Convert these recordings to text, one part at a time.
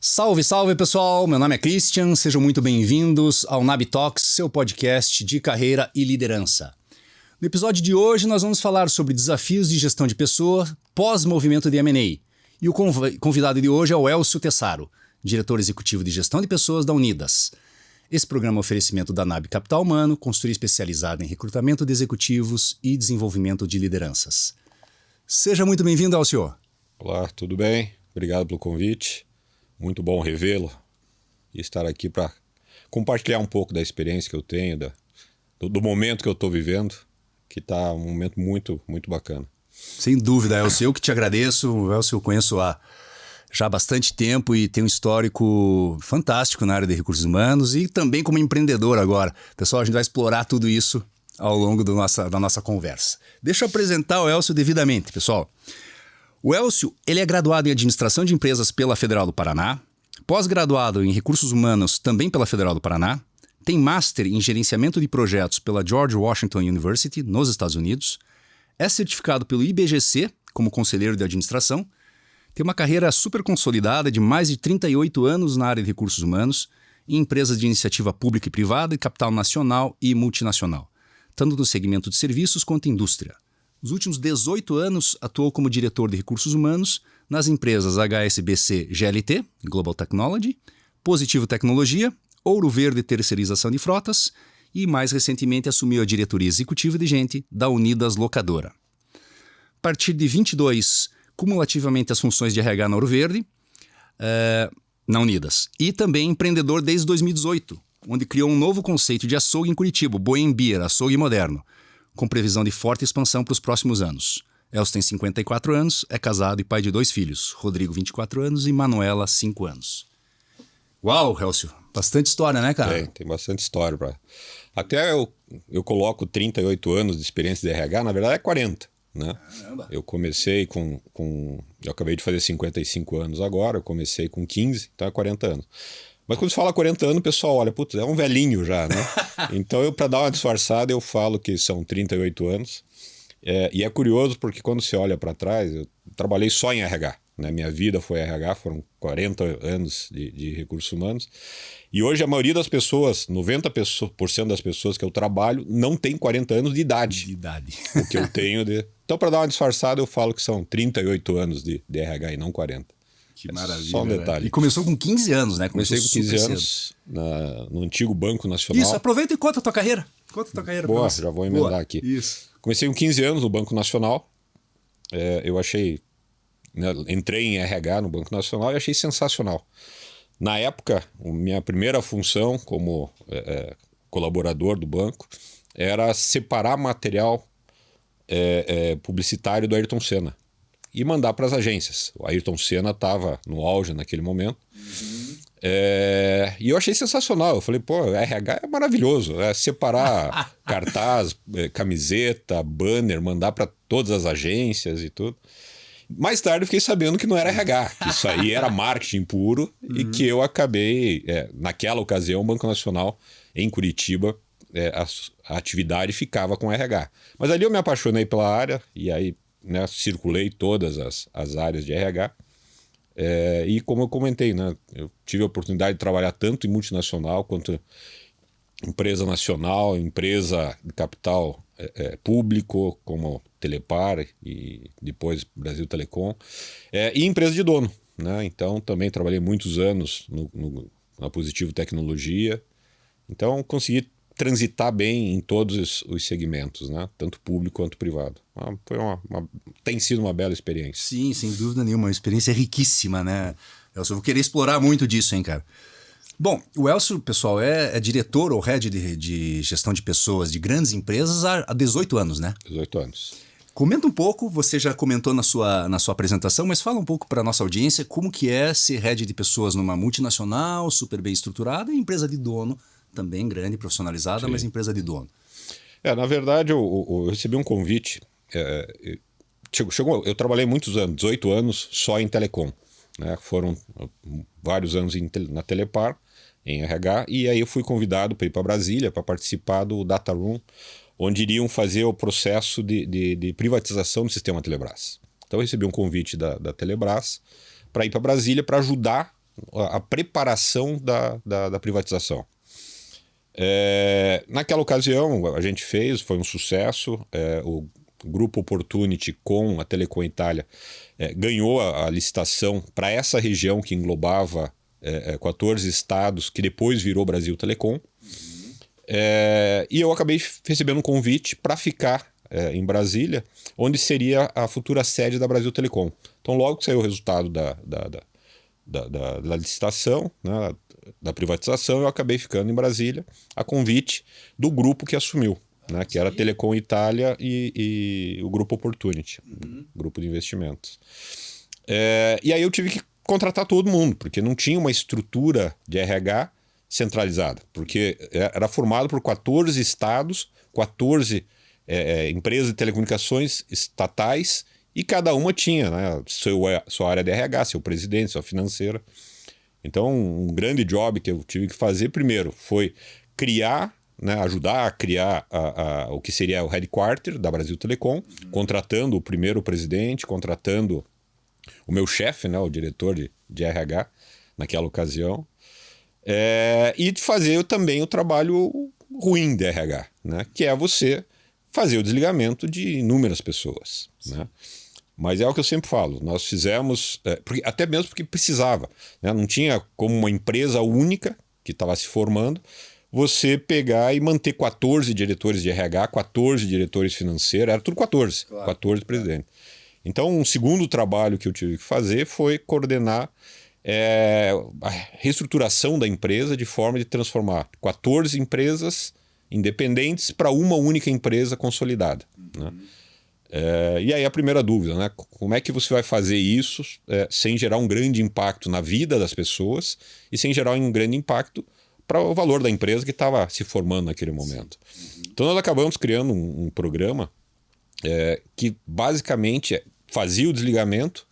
Salve, salve pessoal, meu nome é Christian, sejam muito bem-vindos ao NAB Talks, seu podcast de carreira e liderança. No episódio de hoje nós vamos falar sobre desafios de gestão de pessoas pós-movimento de M&A. E o convidado de hoje é o Elcio Tessaro, diretor executivo de gestão de pessoas da Unidas. Esse programa é um oferecimento da NAB Capital Humano, consultoria especializada em recrutamento de executivos e desenvolvimento de lideranças. Seja muito bem-vindo, Elcio. Olá, tudo bem? Obrigado pelo convite. Muito bom revê-lo e estar aqui para compartilhar um pouco da experiência que eu tenho, do momento que eu estou vivendo, que está um momento muito, muito bacana. Sem dúvida, Elcio, eu que te agradeço. O Elcio eu conheço há já bastante tempo e tem um histórico fantástico na área de recursos humanos e também como empreendedor agora. Pessoal, a gente vai explorar tudo isso ao longo da nossa conversa. Deixa eu apresentar o Elcio devidamente, pessoal. O Elcio, ele é graduado em Administração de Empresas pela Federal do Paraná, pós-graduado em Recursos Humanos também pela Federal do Paraná, tem Master em Gerenciamento de Projetos pela George Washington University, nos Estados Unidos, é certificado pelo IBGC como conselheiro de administração, tem uma carreira super consolidada de mais de 38 anos na área de recursos humanos, em empresas de iniciativa pública e privada e capital nacional e multinacional, tanto no segmento de serviços quanto indústria. Nos últimos 18 anos, atuou como diretor de recursos humanos nas empresas HSBC GLT, Global Technology, Positivo Tecnologia, Ouro Verde Terceirização de Frotas e, mais recentemente, assumiu a diretoria executiva de gente da Unidas Locadora. A partir de 22, cumulativamente as funções de RH na Ouro Verde, na Unidas. E também empreendedor desde 2018, onde criou um novo conceito de açougue em Curitiba, Boem Beer, açougue moderno, com previsão de forte expansão para os próximos anos. Elcio tem 54 anos, é casado e pai de 2 filhos, Rodrigo, 24 anos e Manuela, 5 anos. Uau, Elcio, bastante história, né, cara? Tem bastante história. Até eu coloco 38 anos de experiência de RH, na verdade é 40, né? Caramba. Eu comecei eu acabei de fazer 55 anos agora, eu comecei com 15, então é 40 anos. Mas quando se fala 40 anos, o pessoal olha, putz, é um velhinho já, né? Então, para dar uma disfarçada, eu falo que são 38 anos. E é curioso porque quando você olha para trás, eu trabalhei só em RH. Né? Minha vida foi RH, foram 40 anos de recursos humanos. E hoje a maioria das pessoas, 90% das pessoas que eu trabalho, não tem 40 anos de idade. O que eu tenho Então, para dar uma disfarçada, eu falo que são 38 anos de RH e não 40. Que maravilha. Só um detalhe. Né? E começou com 15 anos, né? Comecei com 15 anos no antigo Banco Nacional. Isso, aproveita e conta a tua carreira. Boa, já vou emendar aqui. Isso. Comecei com 15 anos no Banco Nacional. Eu achei... Né, entrei em RH no Banco Nacional e achei sensacional. Na época, minha primeira função como colaborador do banco era separar material publicitário do Ayrton Senna e mandar para as agências. O Ayrton Senna estava no auge naquele momento. Uhum. E eu achei sensacional. Eu falei, pô, RH é maravilhoso. É separar cartaz, camiseta, banner, mandar para todas as agências e tudo. Mais tarde eu fiquei sabendo que não era RH, que isso aí era marketing puro e que eu acabei, naquela ocasião, o Banco Nacional em Curitiba, a atividade ficava com RH. Mas ali eu me apaixonei pela área e aí, né, circulei todas as áreas de RH e como eu comentei, né, eu tive a oportunidade de trabalhar tanto em multinacional quanto empresa nacional, empresa de capital público como Telepar e depois Brasil Telecom e empresa de dono, né? Então também trabalhei muitos anos na Positivo Tecnologia, então consegui transitar bem em todos os segmentos, né? Tanto público quanto privado. Tem sido uma bela experiência. Sim, sem dúvida nenhuma, uma experiência riquíssima, né? Eu só vou querer explorar muito disso, hein, cara? Bom, o Elcio, pessoal, é diretor ou head de gestão de pessoas de grandes empresas há 18 anos, né? 18 anos. Comenta um pouco, você já comentou na sua apresentação, mas fala um pouco para a nossa audiência como que é ser head de pessoas numa multinacional, super bem estruturada e empresa de dono, também grande, profissionalizada, Sim. Mas empresa de dono. Na verdade, eu recebi um convite. Eu trabalhei muitos anos, 18 anos, só em telecom. Né? Foram vários anos na Telepar, em RH, e aí eu fui convidado para ir para Brasília para participar do Data Room, onde iriam fazer o processo de privatização do sistema Telebrás. Então eu recebi um convite da Telebrás para ir para Brasília para ajudar a preparação da privatização. Naquela ocasião, a gente fez, foi um sucesso. O Grupo Opportunity com a Telecom Itália ganhou a licitação para essa região que englobava 14 estados, que depois virou Brasil Telecom. E eu acabei recebendo um convite para ficar em Brasília, onde seria a futura sede da Brasil Telecom. Então, logo que saiu o resultado da licitação, né, da privatização, eu acabei ficando em Brasília, a convite do grupo que assumiu, né, que era a Telecom Itália e o Grupo Opportunity, grupo de investimentos. E aí eu tive que contratar todo mundo, porque não tinha uma estrutura de RH centralizada, porque era formado por 14 estados, 14 empresas de telecomunicações estatais, e cada uma tinha, né, sua área de RH, seu presidente, sua financeira. Então, um grande job que eu tive que fazer primeiro foi criar, né, ajudar a criar o que seria o headquarter da Brasil Telecom, contratando o primeiro presidente, contratando o meu chefe, né, o diretor de RH naquela ocasião, e fazer também o trabalho ruim de RH, né, que é você fazer o desligamento de inúmeras pessoas, né? Mas é o que eu sempre falo, nós fizemos, até mesmo porque precisava, né? Não tinha como uma empresa única que estava se formando, você pegar e manter 14 diretores de RH, 14 diretores financeiros, era tudo 14, claro, 14 presidentes. Então, um segundo trabalho que eu tive que fazer foi coordenar a reestruturação da empresa de forma de transformar 14 empresas independentes para uma única empresa consolidada, né? E aí a primeira dúvida, né? Como é que você vai fazer isso sem gerar um grande impacto na vida das pessoas e sem gerar um grande impacto para o valor da empresa que estava se formando naquele momento? Então nós acabamos criando um programa que basicamente fazia o desligamento,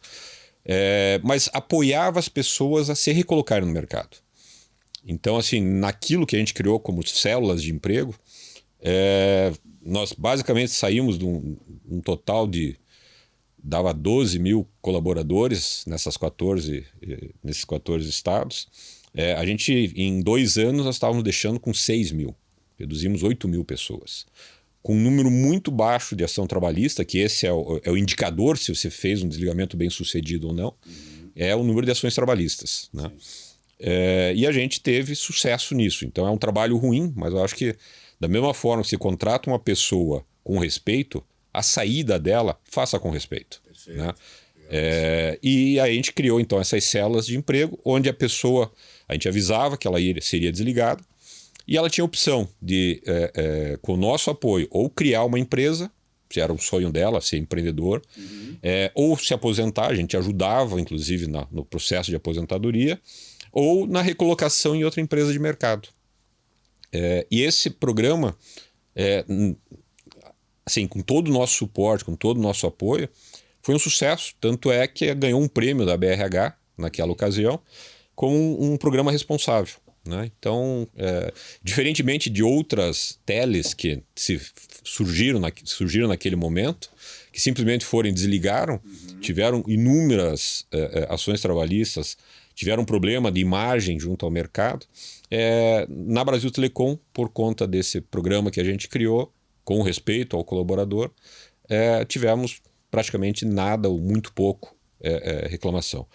mas apoiava as pessoas a se recolocarem no mercado. Então, assim, naquilo que a gente criou como células de emprego, nós basicamente saímos de um total de... dava 12 mil colaboradores nesses 14 estados. A gente, em 2 anos, nós estávamos deixando com 6 mil. Reduzimos 8 mil pessoas. Com um número muito baixo de ação trabalhista, que esse é o indicador se você fez um desligamento bem sucedido ou não, é o número de ações trabalhistas, né? E a gente teve sucesso nisso. Então é um trabalho ruim, mas eu acho que da mesma forma que você contrata uma pessoa com respeito, a saída dela faça com respeito. Perfeito. Né? E aí a gente criou então essas células de emprego, onde a pessoa, a gente avisava que ela seria desligada, e ela tinha a opção de, com o nosso apoio, ou criar uma empresa, se era um sonho dela, ser empreendedor, ou se aposentar, a gente ajudava inclusive no processo de aposentadoria, ou na recolocação em outra empresa de mercado. E esse programa, assim, com todo o nosso suporte, com todo o nosso apoio, foi um sucesso. Tanto é que ganhou um prêmio da BRH, naquela ocasião, como um programa responsável, né? Então, diferentemente de outras teles que surgiram naquele momento, que simplesmente foram e desligaram, tiveram inúmeras ações trabalhistas, tiveram um problema de imagem junto ao mercado. Na Brasil Telecom, por conta desse programa que a gente criou, com respeito ao colaborador, tivemos praticamente nada ou muito pouco reclamação.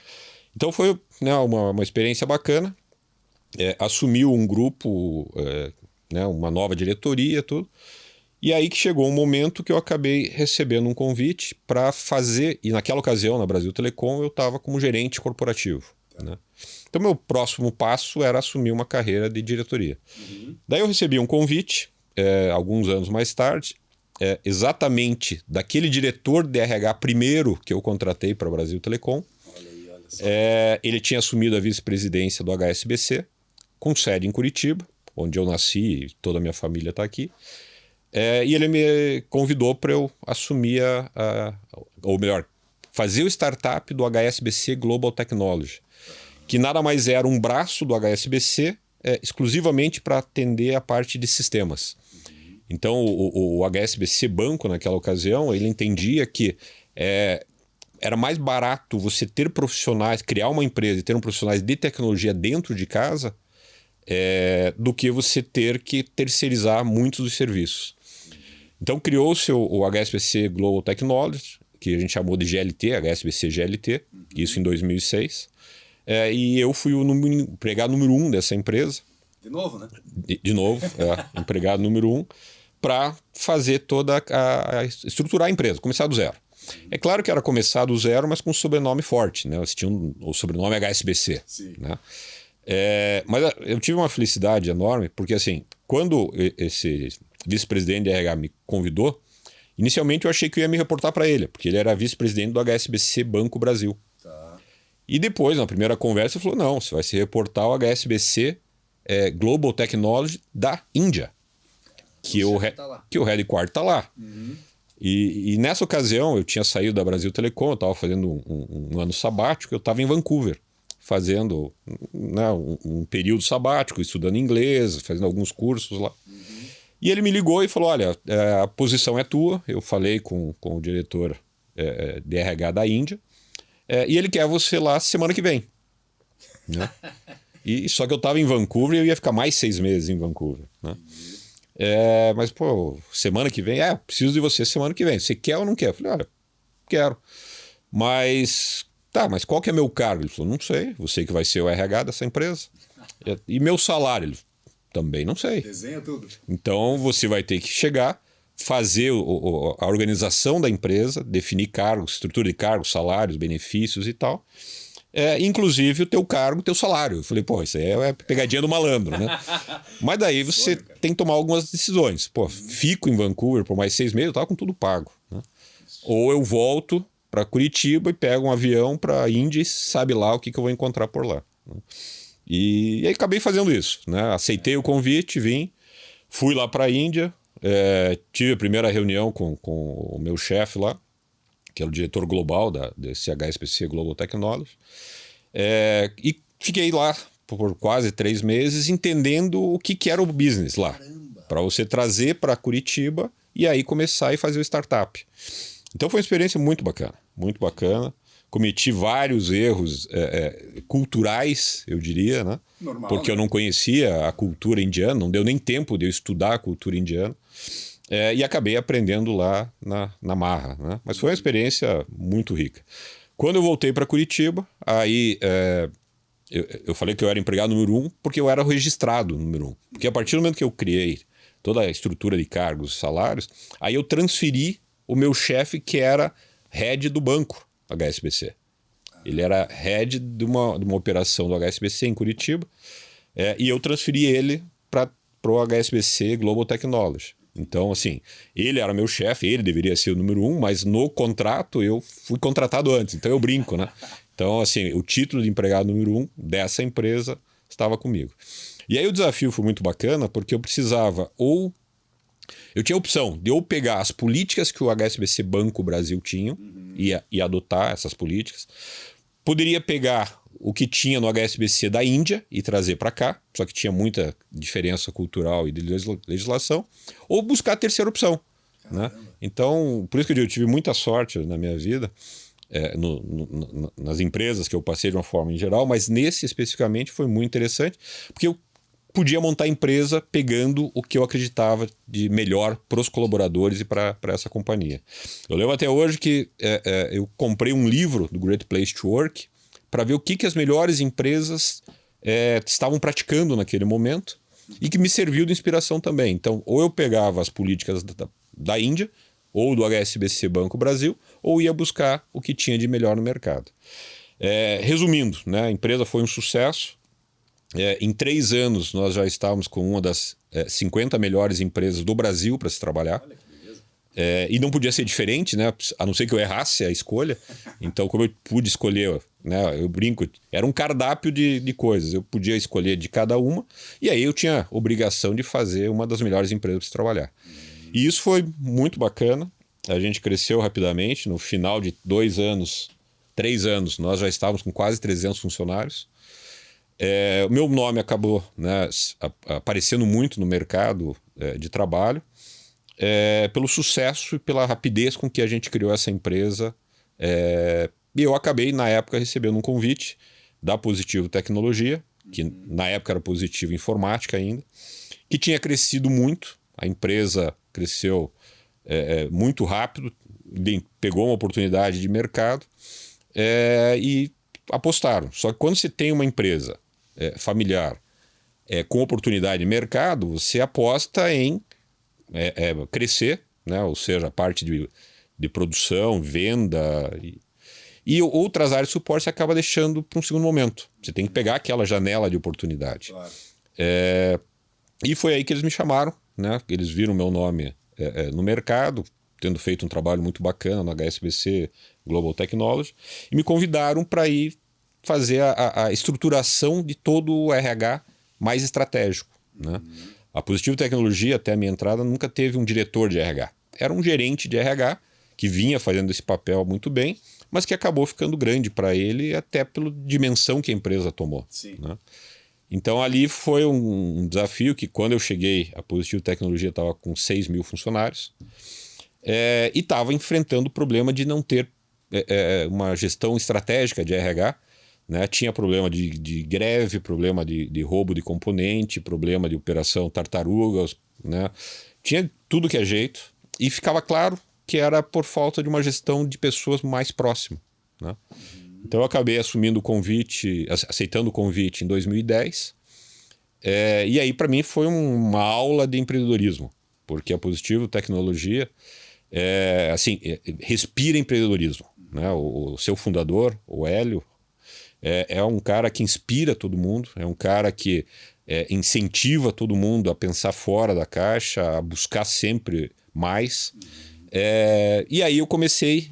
Então foi, né, uma experiência bacana. Assumiu um grupo, né, uma nova diretoria, tudo. E aí que chegou um momento que eu acabei recebendo um convite para fazer, e naquela ocasião, na Brasil Telecom, eu estava como gerente corporativo. Né? Então, meu próximo passo era assumir uma carreira de diretoria. Daí eu recebi um convite, alguns anos mais tarde, exatamente daquele diretor de RH primeiro que eu contratei para o Brasil Telecom. Olha só. Ele tinha assumido a vice-presidência do HSBC, com sede em Curitiba, onde eu nasci e toda a minha família está aqui. E ele me convidou para eu assumir ou melhor, fazer o startup do HSBC Global Technology, que nada mais era um braço do HSBC exclusivamente para atender a parte de sistemas. Então o HSBC Banco naquela ocasião, ele entendia que era mais barato você ter profissionais, criar uma empresa e ter profissionais de tecnologia dentro de casa do que você ter que terceirizar muitos dos serviços. Então criou-se o HSBC Global Technology, que a gente chamou de GLT, HSBC GLT, isso em 2006. E eu fui o empregado número 1 dessa empresa. De novo, né? De novo, empregado número 1, para fazer estruturar a empresa, começar do zero. É claro que era começar do zero, mas com um sobrenome forte, né? Eles tinham o sobrenome HSBC. Sim. Né? Mas eu tive uma felicidade enorme, porque assim, quando esse vice-presidente de RH me convidou, inicialmente eu achei que eu ia me reportar para ele, porque ele era vice-presidente do HSBC Banco Brasil. Tá. E depois, na primeira conversa, ele falou, não, você vai se reportar ao HSBC Global Technology da Índia, que o headquarter está lá. Uhum. E nessa ocasião, eu tinha saído da Brasil Telecom, eu estava fazendo um ano sabático, eu estava em Vancouver, fazendo um período sabático, estudando inglês, fazendo alguns cursos lá. Uhum. E ele me ligou e falou, olha, a posição é tua. Eu falei com o diretor de RH da Índia, e ele quer você lá semana que vem. Né? Só que eu estava em Vancouver e eu ia ficar mais 6 meses em Vancouver. Né? Mas, pô, semana que vem, preciso de você semana que vem. Você quer ou não quer? Eu falei, olha, quero. Mas qual que é meu cargo? Ele falou, não sei, você que vai ser o RH dessa empresa. E meu salário? Ele falou, também não sei. Desenha tudo. Então você vai ter que chegar, fazer a organização da empresa, definir cargos, estrutura de cargos, salários, benefícios e tal. Inclusive o teu cargo, o teu salário. Eu falei, pô, isso aí é pegadinha do malandro, né? Mas daí você tem que tomar algumas decisões. Pô, fico em Vancouver por mais 6 meses, eu tava com tudo pago. Né? Ou eu volto para Curitiba e pego um avião para a Índia e sabe lá o que eu vou encontrar por lá. Né? E aí acabei fazendo isso, né? Aceitei o convite, vim, fui lá para a Índia, tive a primeira reunião com o meu chefe lá, que era o diretor global desse HSBC Global Technology, e fiquei lá por quase 3 meses entendendo o que era o business lá, para você trazer para Curitiba e aí começar e fazer o startup. Então foi uma experiência muito bacana, muito bacana. Cometi vários erros culturais, eu diria, né? Normal, porque eu não conhecia a cultura indiana, não deu nem tempo de eu estudar a cultura indiana. E acabei aprendendo lá na marra. Né? Mas foi uma experiência muito rica. Quando eu voltei para Curitiba, aí eu falei que eu era empregado número 1 porque eu era registrado número 1. Porque a partir do momento que eu criei toda a estrutura de cargos e salários, aí eu transferi o meu chefe, que era head do banco HSBC. Ele era head de uma operação do HSBC em Curitiba, e eu transferi ele para o HSBC Global Technology. Então, assim, ele era meu chefe, ele deveria ser o número 1, mas no contrato eu fui contratado antes, então eu brinco, né? Então, assim, o título de empregado número 1 dessa empresa estava comigo. E aí o desafio foi muito bacana, porque eu precisava eu tinha a opção de ou pegar as políticas que o HSBC Banco Brasil tinha e adotar essas políticas. Poderia pegar o que tinha no HSBC da Índia e trazer para cá, só que tinha muita diferença cultural e de legislação, ou buscar a terceira opção. Né? Então, por isso que eu tive muita sorte na minha vida, nas empresas que eu passei de uma forma em geral, mas nesse especificamente foi muito interessante, porque eu podia montar a empresa pegando o que eu acreditava de melhor para os colaboradores e para essa companhia. Eu lembro até hoje que eu comprei um livro do Great Place to Work para ver o que as melhores empresas estavam praticando naquele momento e que me serviu de inspiração também. Então, ou eu pegava as políticas da Índia ou do HSBC Banco Brasil, ou ia buscar o que tinha de melhor no mercado. Resumindo, né, a empresa foi um sucesso. Em 3 anos nós já estávamos com uma das 50 melhores empresas do Brasil para se trabalhar. Olha que beleza. E não podia ser diferente, né? A não ser que eu errasse a escolha. Então, como eu pude escolher, né, eu brinco, era um cardápio de coisas. Eu podia escolher de cada uma, e aí eu tinha obrigação de fazer uma das melhores empresas para se trabalhar. E isso foi muito bacana. A gente cresceu rapidamente. No final de 2 anos, 3 anos, nós já estávamos com quase 300 funcionários. O meu nome acabou, né, aparecendo muito no mercado de trabalho, pelo sucesso e pela rapidez com que a gente criou essa empresa E eu acabei, na época, recebendo um convite da Positivo Tecnologia, que na época era Positivo Informática ainda, que tinha crescido muito. A empresa cresceu muito rápido, pegou uma oportunidade de mercado e apostaram. Só que quando você tem uma empresa familiar com oportunidade de mercado, você aposta em crescer, né? Ou seja, a parte de produção, venda e outras áreas de suporte você acaba deixando para um segundo momento. Você tem que pegar aquela janela de oportunidade. Claro. E foi aí que eles me chamaram, né? Eles viram meu nome no mercado, tendo feito um trabalho muito bacana na HSBC Global Technology, e me convidaram para ir fazer a estruturação de todo o RH mais estratégico, né? A Positivo Tecnologia, até a minha entrada, nunca teve um diretor de RH. Era um gerente de RH que vinha fazendo esse papel muito bem, mas que acabou ficando grande para ele até pela dimensão que a empresa tomou. Sim. Né? Então ali foi um desafio que quando eu cheguei, a Positivo Tecnologia estava com 6 mil funcionários e estava enfrentando o problema de não ter uma gestão estratégica de RH. Né? Tinha problema de greve, problema de roubo de componente, problema de operação tartarugas, né? Tinha tudo que é jeito e ficava claro que era por falta de uma gestão de pessoas mais próximas. Né? Então eu acabei assumindo o convite, aceitando o convite em 2010 e aí para mim foi uma aula de empreendedorismo, porque a Positivo Tecnologia respira empreendedorismo. Né? O seu fundador, o Hélio, é um cara que inspira todo mundo, é um cara que incentiva todo mundo a pensar fora da caixa, a buscar sempre mais. E aí eu comecei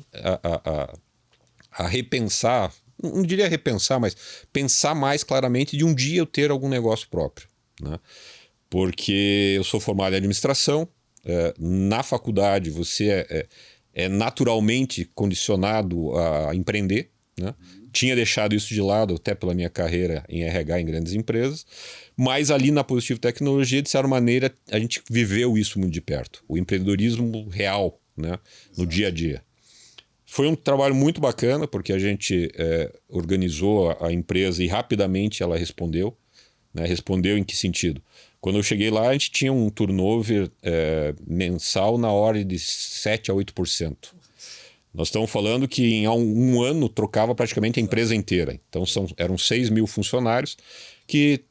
a repensar, não diria repensar, mas pensar mais claramente de um dia eu ter algum negócio próprio. Né? Porque eu sou formado em administração, na faculdade você é naturalmente condicionado a empreender, né? Tinha deixado isso de lado até pela minha carreira em RH em grandes empresas, mas ali na Positivo Tecnologia, de certa maneira, a gente viveu isso muito de perto. O empreendedorismo real, né? No dia a dia. Foi um trabalho muito bacana, porque a gente organizou a empresa e rapidamente ela respondeu. Né? Respondeu em que sentido? Quando eu cheguei lá, a gente tinha um turnover mensal na ordem de 7% a 8%. Nós estamos falando que em um ano trocava praticamente a empresa inteira. Então eram 6 mil funcionários que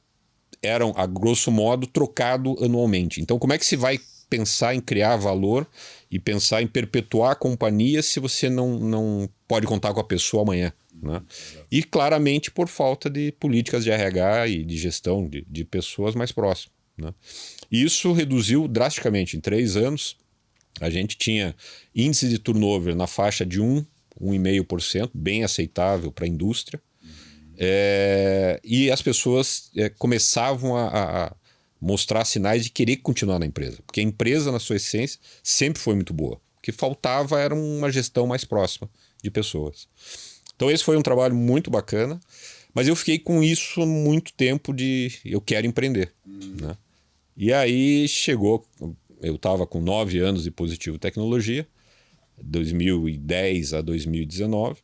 eram, a grosso modo, trocados anualmente. Então como é que se vai pensar em criar valor e pensar em perpetuar a companhia se você não pode contar com a pessoa amanhã? Né? E claramente por falta de políticas de RH e de gestão de pessoas mais próximas. Né? Isso reduziu drasticamente. Em 3 anos, a gente tinha índice de turnover na faixa de 1,5%, bem aceitável para a indústria. E as pessoas começavam a mostrar sinais de querer continuar na empresa. Porque a empresa, na sua essência, sempre foi muito boa. O que faltava era uma gestão mais próxima de pessoas. Então esse foi um trabalho muito bacana, mas eu fiquei com isso muito tempo de eu quero empreender. Né? E aí chegou... Eu estava com 9 anos de Positivo Tecnologia, 2010 a 2019.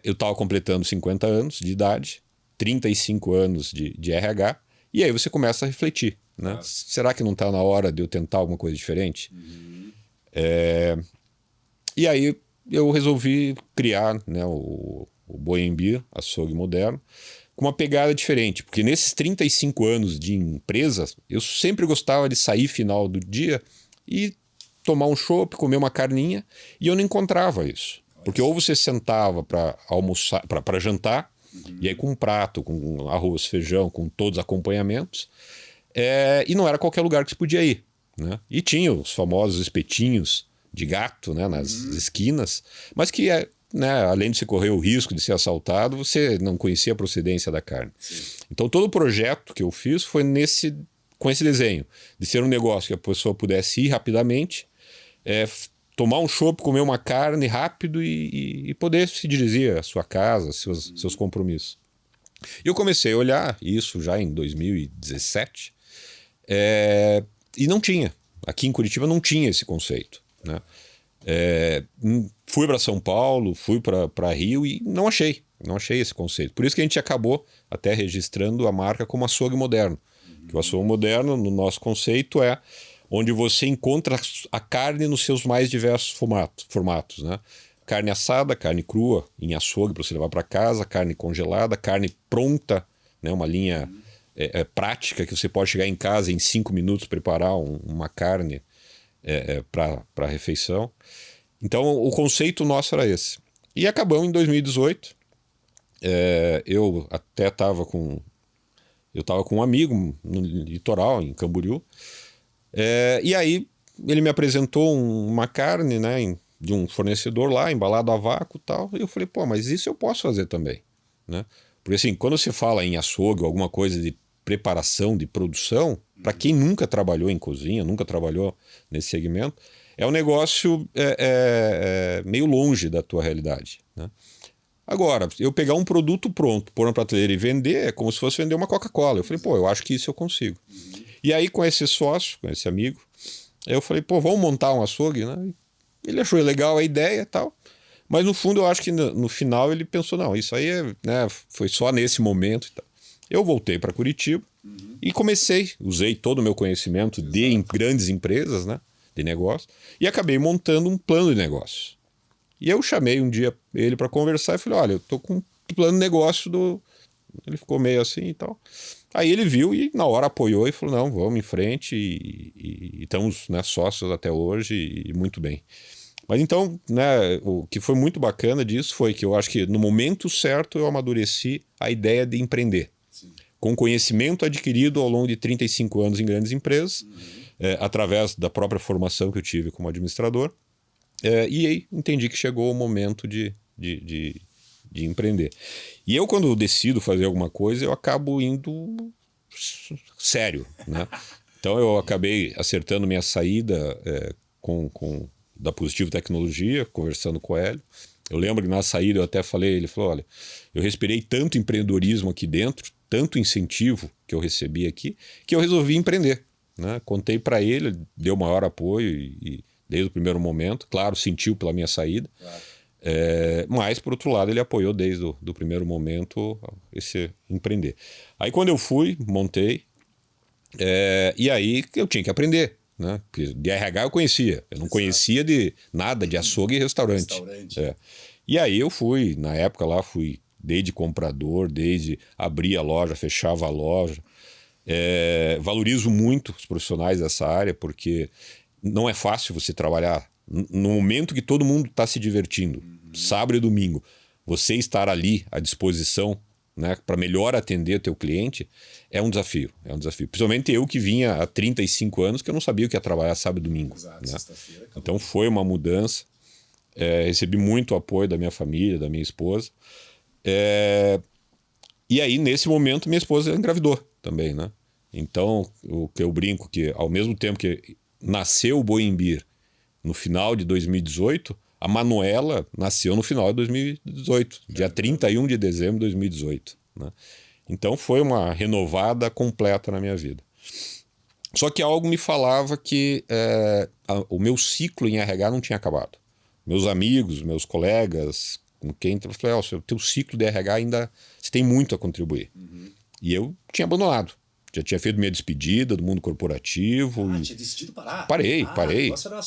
Eu estava completando 50 anos de idade, 35 anos de RH, e aí você começa a refletir. Né? Ah. Será que não está na hora de eu tentar alguma coisa diferente? E aí eu resolvi criar, né, o Boembi, açougue moderno, com uma pegada diferente, porque nesses 35 anos de empresa, eu sempre gostava de sair final do dia e tomar um chopp, comer uma carninha, e eu não encontrava isso. Porque ou você sentava para almoçar, para jantar, e aí com um prato, com arroz, feijão, com todos os acompanhamentos, e não era qualquer lugar que você podia ir. Né? E tinha os famosos espetinhos de gato, né, nas esquinas, mas que né, além de você correr o risco de ser assaltado, você não conhecia a procedência da carne. Sim. Então todo o projeto que eu fiz foi com esse desenho, de ser um negócio que a pessoa pudesse ir rapidamente, tomar um chopp, comer uma carne rápido e poder se dirigir à sua casa, seus compromissos. E eu comecei a olhar isso já em 2017 e não tinha. Aqui em Curitiba não tinha esse conceito. Né? Fui para São Paulo, fui para Rio e não achei esse conceito. Por isso que a gente acabou até registrando a marca como açougue moderno. Que o açougue moderno, no nosso conceito, é onde você encontra a carne nos seus mais diversos formatos, né? Carne assada, carne crua, em açougue para você levar para casa, carne congelada, carne pronta, né? Uma linha prática que você pode chegar em casa em 5 minutos preparar uma carne para refeição. Então, o conceito nosso era esse. E acabamos em 2018. Eu até estava com um amigo no litoral, em Camboriú. E aí, ele me apresentou uma carne, né, de um fornecedor lá, embalado a vácuo e tal. E eu falei, pô, mas isso eu posso fazer também, né? Porque assim, quando se fala em açougue, alguma coisa de preparação, de produção, para quem nunca trabalhou em cozinha, nunca trabalhou nesse segmento, é um negócio meio longe da tua realidade, né? Agora, eu pegar um produto pronto, pôr na prateleira e vender, é como se fosse vender uma Coca-Cola. Eu falei, pô, eu acho que isso eu consigo. E aí, com esse sócio, com esse amigo, eu falei, pô, vamos montar um açougue, né? Ele achou legal a ideia e tal. Mas no fundo, eu acho que no final ele pensou, não, isso aí né, foi só nesse momento e tal. Eu voltei para Curitiba e usei todo o meu conhecimento de grandes empresas, né, de negócio, e acabei montando um plano de negócio. E eu chamei um dia ele para conversar e falei, olha, eu tô com um plano de negócio Ele ficou meio assim e tal. Aí ele viu e na hora apoiou e falou, não, vamos em frente e estamos, né, sócios até hoje e muito bem. Mas então, né, o que foi muito bacana disso foi que eu acho que no momento certo eu amadureci a ideia de empreender. Sim. Com conhecimento adquirido ao longo de 35 anos em grandes empresas, através da própria formação que eu tive como administrador, e aí entendi que chegou o momento de empreender. E eu, quando decido fazer alguma coisa, eu acabo indo sério, né? Então eu acabei acertando minha saída da Positivo Tecnologia, conversando com o Hélio. Eu lembro que na saída eu até falei, ele falou, olha, eu respirei tanto empreendedorismo aqui dentro, tanto incentivo que eu recebi aqui, que eu resolvi empreender, né? Contei para ele, deu maior apoio e desde o primeiro momento, claro, sentiu pela minha saída. Claro. Mas, por outro lado, ele apoiou desde o primeiro momento esse empreender. Aí, quando eu fui, montei, e aí eu tinha que aprender, né? Porque de RH eu conhecia, eu não conhecia de nada de açougue e restaurante. E aí eu fui, na época lá, fui desde comprador, desde abrir a loja, fechava a loja. Valorizo muito os profissionais dessa área, porque não é fácil você trabalhar no momento que todo mundo está se divertindo, sábado e domingo. Você estar ali à disposição, né, para melhor atender o teu cliente é um desafio. Principalmente eu que vinha há 35 anos que eu não sabia o que ia trabalhar sábado e domingo. Exato, né? Então foi uma mudança. Recebi muito apoio da minha família, da minha esposa. E aí, nesse momento, minha esposa engravidou também, né? Então, o que eu brinco que ao mesmo tempo que nasceu o Boimbir no final de 2018, a Manuela nasceu no final de 2018, dia 31 de dezembro de 2018. Né? Então foi uma renovada completa na minha vida. Só que algo me falava que o meu ciclo em RH não tinha acabado. Meus amigos, meus colegas, com quem eu falei, o teu ciclo de RH ainda você tem muito a contribuir. E eu tinha abandonado. Já tinha feito minha despedida do mundo corporativo. Tinha decidido parar? Parei.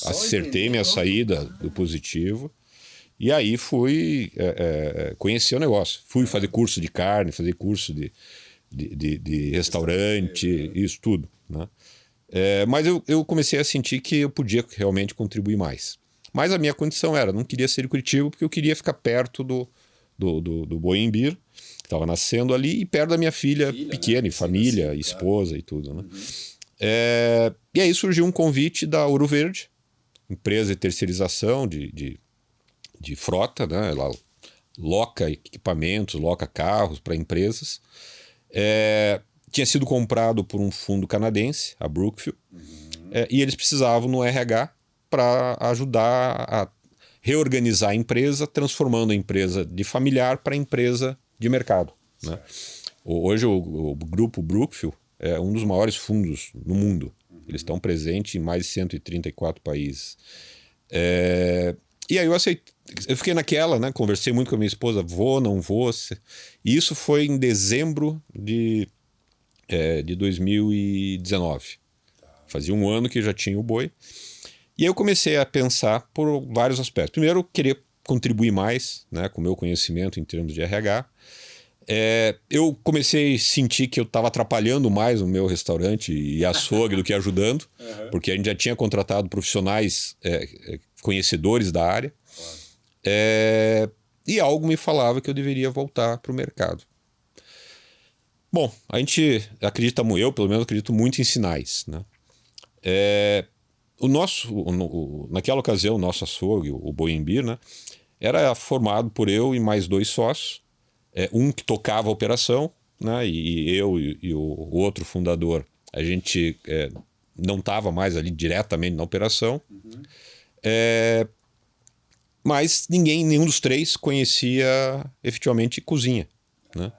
Acertei minha saída do Positivo. E aí fui conhecer o negócio. Fui fazer curso de carne, fazer curso de restaurante, isso tudo. Né? Mas eu comecei a sentir que eu podia realmente contribuir mais. Mas a minha condição não queria ser de Curitiba, porque eu queria ficar perto do Boimbir, que estava nascendo ali, e perto da minha filha pequena, né? Família, esposa e tudo. Né? E aí surgiu um convite da Ouro Verde, empresa de terceirização de frota, né? Ela loca equipamentos, loca carros para empresas. Tinha sido comprado por um fundo canadense, a Brookfield, e eles precisavam no RH para ajudar a reorganizar a empresa, transformando a empresa de familiar para empresa de mercado. Né? Hoje o grupo Brookfield é um dos maiores fundos no mundo. Eles estão presentes em mais de 134 países. E aí eu eu fiquei naquela, né? Conversei muito com a minha esposa, vou, não vou. E isso foi em dezembro de 2019. Fazia um ano que já tinha o boi. E aí eu comecei a pensar por vários aspectos. Primeiro, eu queria contribuir mais, né, com o meu conhecimento em termos de RH. Eu comecei a sentir que eu estava atrapalhando mais o meu restaurante e açougue do que ajudando, porque a gente já tinha contratado profissionais conhecedores da área. E algo me falava que eu deveria voltar para o mercado. Bom, a gente acredita, eu pelo menos acredito muito em sinais, né? Naquela ocasião, o nosso açougue, o Boi Imbir, né, era formado por eu e mais 2 sócios. Um que tocava a operação, né, e eu e o outro fundador, a gente não estava mais ali diretamente na operação. Mas nenhum dos 3 conhecia efetivamente cozinha, né?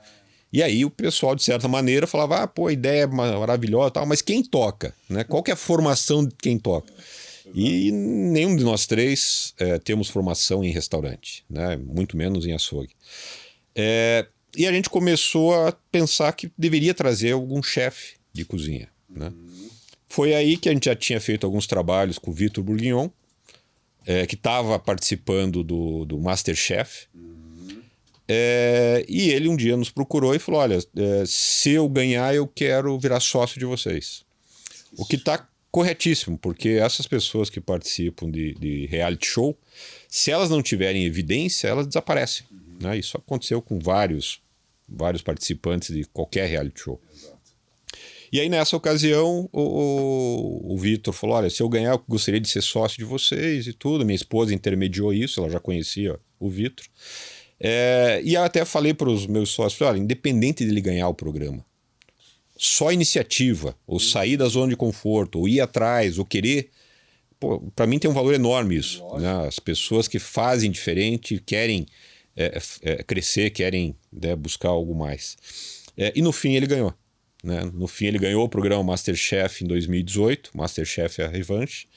E aí o pessoal, de certa maneira, falava, pô, a ideia é maravilhosa, tal, mas quem toca, né? Qual que é a formação de quem toca? E nenhum de nós 3 temos formação em restaurante, né? Muito menos em açougue. E a gente começou a pensar que deveria trazer algum chefe de cozinha, né? Foi aí que a gente já tinha feito alguns trabalhos com o Vitor Bourguignon, que estava participando do MasterChef. E ele um dia nos procurou e falou, olha, se eu ganhar, eu quero virar sócio de vocês. O que está corretíssimo, porque essas pessoas que participam de reality show, se elas não tiverem evidência, elas desaparecem. Né? Isso aconteceu com vários participantes de qualquer reality show. Exato. E aí, nessa ocasião, o Vitor falou, olha, se eu ganhar, eu gostaria de ser sócio de vocês e tudo. Minha esposa intermediou isso, ela já conhecia o Vitor. E eu até falei para os meus sócios, olha, independente dele ganhar o programa, só iniciativa, ou sair da zona de conforto, ou ir atrás, ou querer, para mim tem um valor enorme isso. Né? As pessoas que fazem diferente, querem crescer, querem, né, buscar algo mais. E no fim ele ganhou. Né? No fim ele ganhou o programa MasterChef em 2018, MasterChef é a revanche.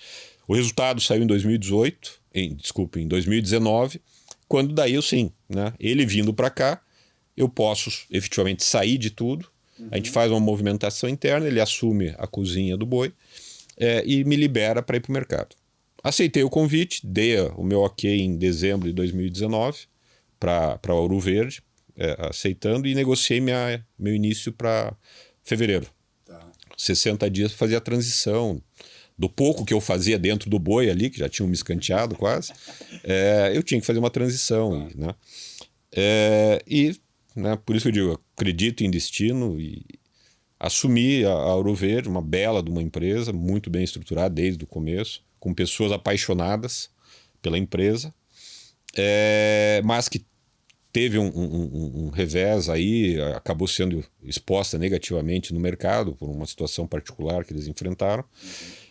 O resultado saiu em em 2019, quando daí eu sim, né? Ele vindo para cá, eu posso efetivamente sair de tudo, a gente faz uma movimentação interna, ele assume a cozinha do boi e me libera para ir para o mercado. Aceitei o convite, dei o meu ok em dezembro de 2019 para Ouro Verde, aceitando, e negociei meu início para fevereiro. Tá. 60 dias para fazer a transição. Do pouco que eu fazia dentro do boi ali, que já tinham me escanteado quase, eu tinha que fazer uma transição. Né? Né, por isso que eu digo, eu acredito em destino e assumi a Ouro Verde, uma bela de uma empresa, muito bem estruturada desde o começo, com pessoas apaixonadas pela empresa, mas que teve um revés aí, acabou sendo exposta negativamente no mercado por uma situação particular que eles enfrentaram.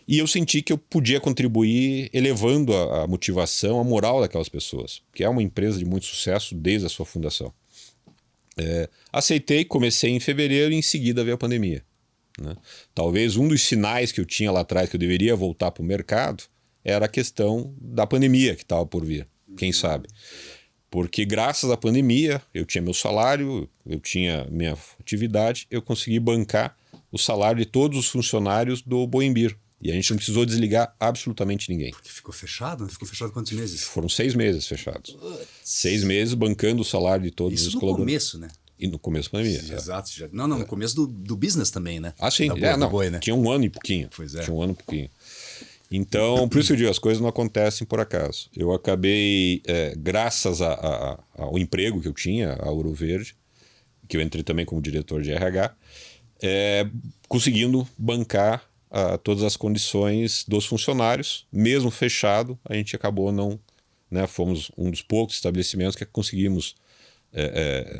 E eu senti que eu podia contribuir elevando a motivação, a moral daquelas pessoas, que é uma empresa de muito sucesso desde a sua fundação. Aceitei, comecei em fevereiro e em seguida veio a pandemia. Né? Talvez um dos sinais que eu tinha lá atrás que eu deveria voltar para o mercado era a questão da pandemia que estava por vir, quem sabe. Porque graças à pandemia eu tinha meu salário, eu tinha minha atividade, eu consegui bancar o salário de todos os funcionários do Boi Imbir. E a gente não precisou desligar absolutamente ninguém. Porque ficou fechado? Ficou fechado quantos meses? Foram 6 meses fechados. 6 meses bancando o salário de todos os colaboradores. Isso no começo, né? E no começo da pandemia. Exato. No começo do business também, né? Ah, sim. Da Boi, né? Tinha um ano e pouquinho. Pois é. Tinha um ano e pouquinho. Então, por isso eu digo, as coisas não acontecem por acaso. Eu acabei, graças ao emprego que eu tinha, a Ouro Verde, que eu entrei também como diretor de RH, conseguindo bancar todas as condições dos funcionários, mesmo fechado, a gente acabou não... Né, fomos um dos poucos estabelecimentos que conseguimos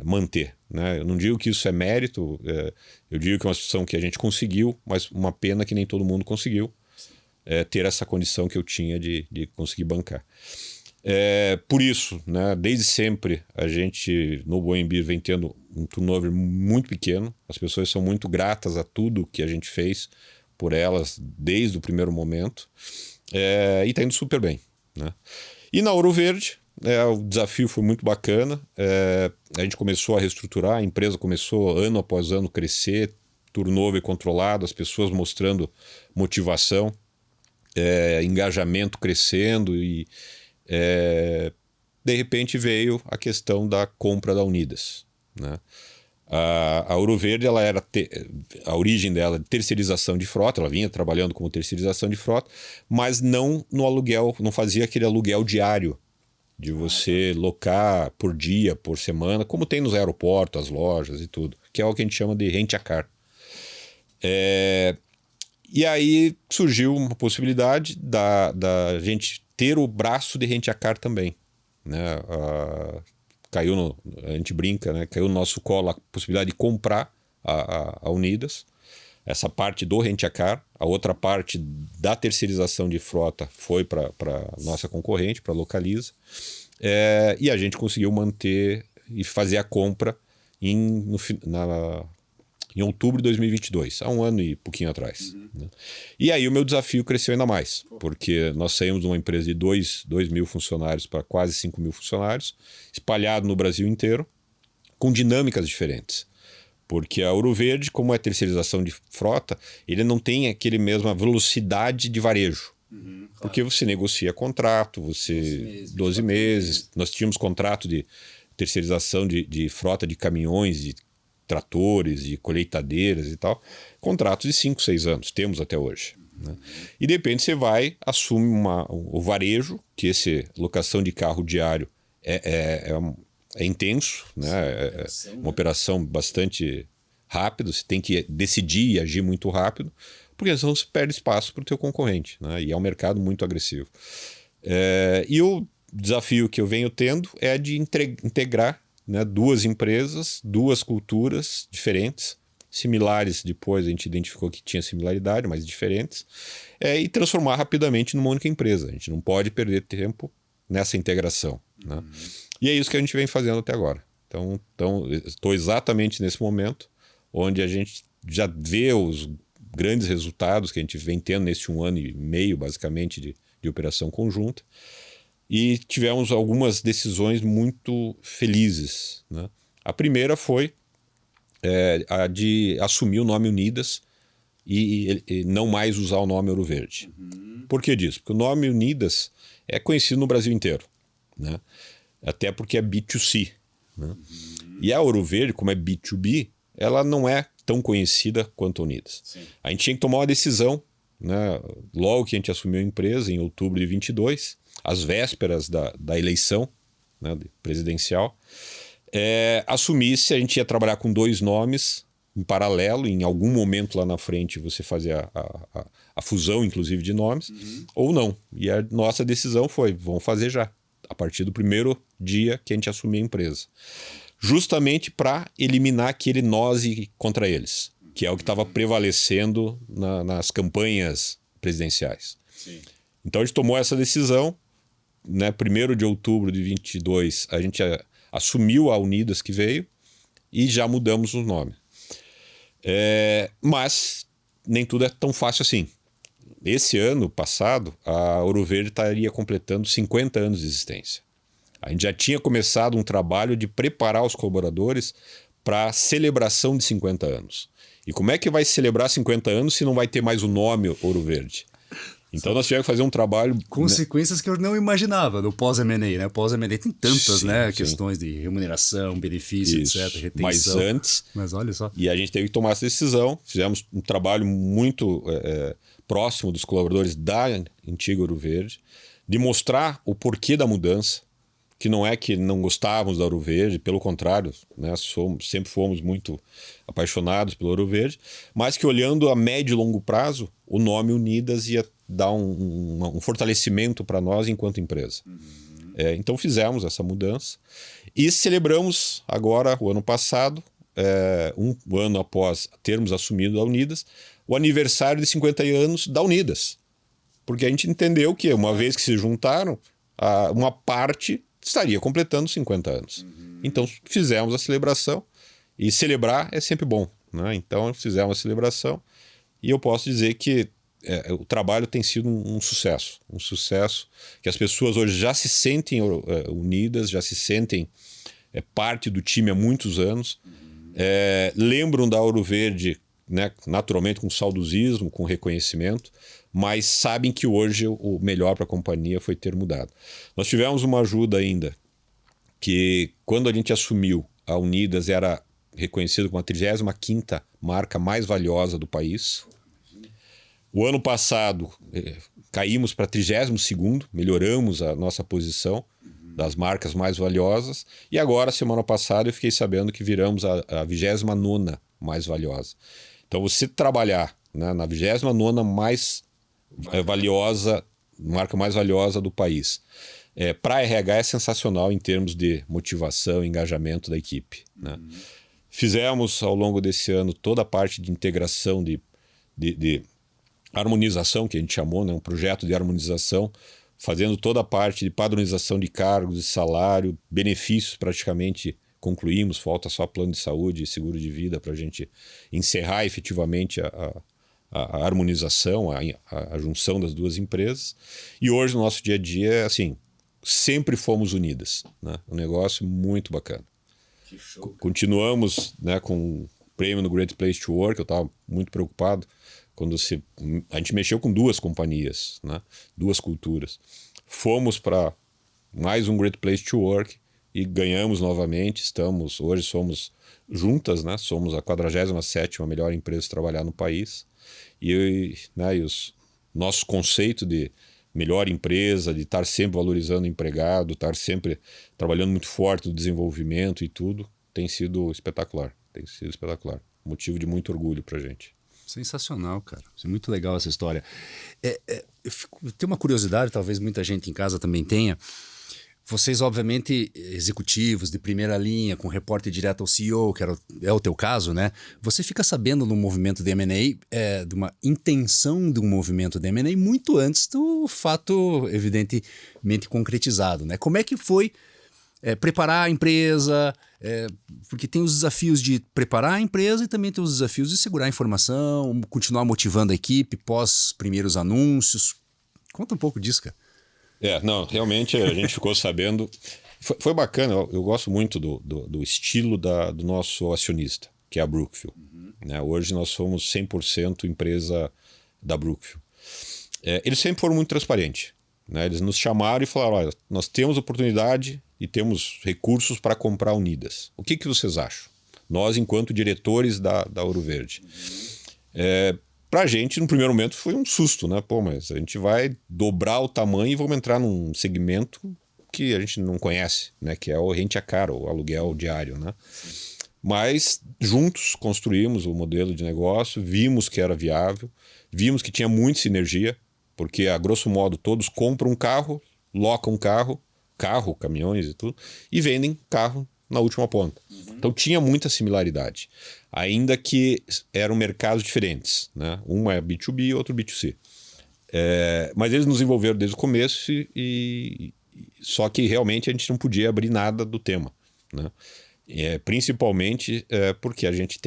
manter. Né? Eu não digo que isso é mérito, eu digo que é uma situação que a gente conseguiu, mas uma pena que nem todo mundo conseguiu ter essa condição que eu tinha de conseguir bancar. Por isso, né, desde sempre, a gente no Boi Imbir vem tendo um turnover muito pequeno, as pessoas são muito gratas a tudo que a gente fez por elas desde o primeiro momento, e está indo super bem. Né? E na Ouro Verde, o desafio foi muito bacana. A gente começou a reestruturar, a empresa começou ano após ano crescer, turnover controlado, as pessoas mostrando motivação, engajamento crescendo e de repente veio a questão da compra da Unidas, né? A Ouro Verde, ela era a origem dela de terceirização de frota, ela vinha trabalhando como terceirização de frota, mas não no aluguel, não fazia aquele aluguel diário de você locar por dia, por semana, como tem nos aeroportos, as lojas e tudo, que é o que a gente chama de rent-a-car. E aí surgiu uma possibilidade da gente ter o braço de rent-a-car também, né? A gente brinca, né? Caiu no nosso colo a possibilidade de comprar a Unidas, essa parte do rent-a-car, a outra parte da terceirização de frota foi para a nossa concorrente, para a Localiza, e a gente conseguiu manter e fazer a compra em outubro de 2022, há um ano e pouquinho atrás. Né? E aí o meu desafio cresceu ainda mais, porque nós saímos de uma empresa de 2 mil funcionários para quase 5 mil funcionários, espalhado no Brasil inteiro, com dinâmicas diferentes. Porque a Ouro Verde, como é terceirização de frota, ele não tem aquele mesma velocidade de varejo. Claro. Porque você negocia contrato, 12 meses. Nós tínhamos contrato de terceirização de frota de caminhões, de tratores, de colheitadeiras e tal, contratos de 5, 6 anos, temos até hoje. Né? E de repente você assume o varejo, que essa locação de carro diário é intenso, né? É uma operação bastante rápida, você tem que decidir e agir muito rápido, porque senão você perde espaço para o teu concorrente, né? E é um mercado muito agressivo. E o desafio que eu venho tendo é de integrar, né, 2 empresas, 2 culturas diferentes, similares, depois a gente identificou que tinha similaridade, mas diferentes, e transformar rapidamente numa única empresa. A gente não pode perder tempo nessa integração. Né? E é isso que a gente vem fazendo até agora. Então estou exatamente nesse momento onde a gente já vê os grandes resultados que a gente vem tendo nesse 1 ano e meio, basicamente, de operação conjunta. E tivemos algumas decisões muito felizes. Né? A primeira foi a de assumir o nome Unidas e não mais usar o nome Ouro Verde. Por que disso? Porque o nome Unidas é conhecido no Brasil inteiro. Né? Até porque é B2C. Né? E a Ouro Verde, como é B2B, ela não é tão conhecida quanto a Unidas. Sim. A gente tinha que tomar uma decisão, né? Logo que a gente assumiu a empresa, em outubro de 22, às vésperas da eleição, né, presidencial, assumir se a gente ia trabalhar com 2 nomes em paralelo, em algum momento lá na frente você fazer a fusão, inclusive, de nomes, ou não. E a nossa decisão foi, vamos fazer já, a partir do primeiro dia que a gente assumir a empresa. Justamente para eliminar aquele nós contra eles, que é o que estava prevalecendo nas campanhas presidenciais. Sim. Então a gente tomou essa decisão, né, 1º de outubro de 22, a gente assumiu a Unidas que veio e já mudamos o nome. Mas nem tudo é tão fácil assim. Esse ano passado, a Ouro Verde estaria completando 50 anos de existência. A gente já tinha começado um trabalho de preparar os colaboradores para a celebração de 50 anos. E como é que vai celebrar 50 anos se não vai ter mais o nome Ouro Verde? Então nós tivemos que fazer um trabalho... Consequências que eu não imaginava do pós-M&A, né? Pós-M&A tem tantas, sim, né? Sim. Questões de remuneração, benefício, Isso. etc., retenção. Mas antes... Mas olha só. E a gente teve que tomar essa decisão. Fizemos um trabalho muito próximo dos colaboradores da antiga Ouro Verde, de mostrar o porquê da mudança, que não é que não gostávamos da Ouro Verde, pelo contrário, né? Sempre fomos muito apaixonados pela Ouro Verde, mas que olhando a médio e longo prazo, o nome Unidas ia dar um fortalecimento para nós enquanto empresa. Então fizemos essa mudança e celebramos agora, o ano passado, um ano após termos assumido a Unidas, o aniversário de 50 anos da Unidas. Porque a gente entendeu que, uma vez que se juntaram, uma parte estaria completando 50 anos. Então fizemos a celebração, e celebrar é sempre bom. Né? Então fizemos a celebração, e eu posso dizer que o trabalho tem sido um sucesso. Um sucesso que as pessoas hoje já se sentem unidas, já se sentem parte do time há muitos anos. Lembram da Ouro Verde, né, naturalmente com saudosismo, com reconhecimento, mas sabem que hoje o melhor para a companhia foi ter mudado. Nós tivemos uma ajuda ainda, que quando a gente assumiu, a Unidas era reconhecida como a 35ª marca mais valiosa do país. O ano passado caímos para 32º, melhoramos a nossa posição das marcas mais valiosas. E agora, semana passada, eu fiquei sabendo que viramos a 29ª mais valiosa. Então, você trabalhar, né, na 29ª mais valiosa, marca mais valiosa do país, para a RH é sensacional em termos de motivação e engajamento da equipe, né? Fizemos ao longo desse ano toda a parte de integração, de harmonização, que a gente chamou, né? Um projeto de harmonização, fazendo toda a parte de padronização de cargos, de salário, benefícios praticamente concluímos, falta só plano de saúde e seguro de vida para a gente encerrar efetivamente a harmonização, a junção das duas empresas. E hoje, no nosso dia a dia, é assim, sempre fomos unidas, né? Um negócio muito bacana. Que show, continuamos, né, com o prêmio no Great Place to Work. Eu estava muito preocupado quando a gente mexeu com duas companhias, né, duas culturas. Fomos para mais um Great Place to Work e ganhamos novamente. Hoje somos juntas, né, somos a 47ª melhor empresa de trabalhar no país. E nosso conceito de melhor empresa, de estar sempre valorizando o empregado, estar sempre trabalhando muito forte no desenvolvimento e tudo, tem sido espetacular. Tem sido espetacular. Motivo de muito orgulho pra gente. Sensacional, cara. É muito legal essa história. Tem uma curiosidade, talvez muita gente em casa também tenha. Vocês, obviamente, executivos de primeira linha, com repórter direto ao CEO, que é o teu caso, né? Você fica sabendo no movimento de M&A, de uma intenção de um movimento de M&A muito antes do fato, evidentemente, concretizado, né? Como é que foi preparar a empresa? Porque tem os desafios de preparar a empresa e também tem os desafios de segurar a informação, continuar motivando a equipe pós primeiros anúncios. Conta um pouco disso, cara. Não, realmente a gente ficou sabendo. Foi bacana, eu gosto muito do estilo do nosso acionista, que é a Brookfield. Né? Hoje nós somos 100% empresa da Brookfield. Eles sempre foram muito transparentes. Né? Eles nos chamaram e falaram: olha, nós temos oportunidade e temos recursos para comprar Unidas. O que vocês acham? Nós, enquanto diretores da Ouro Verde. Pra gente, no primeiro momento, foi um susto, né? Pô, mas a gente vai dobrar o tamanho e vamos entrar num segmento que a gente não conhece, né? Que é o rente a cara, o aluguel diário, né? Mas juntos construímos o modelo de negócio, vimos que era viável, vimos que tinha muita sinergia, porque a grosso modo todos compram um carro, locam um carro, caminhões e tudo, e vendem carro na última ponta. Então tinha muita similaridade, ainda que eram mercados diferentes, né? Um é B2B e outro B2C. Mas eles nos envolveram desde o começo só que realmente a gente não podia abrir nada do tema, né? Principalmente porque a gente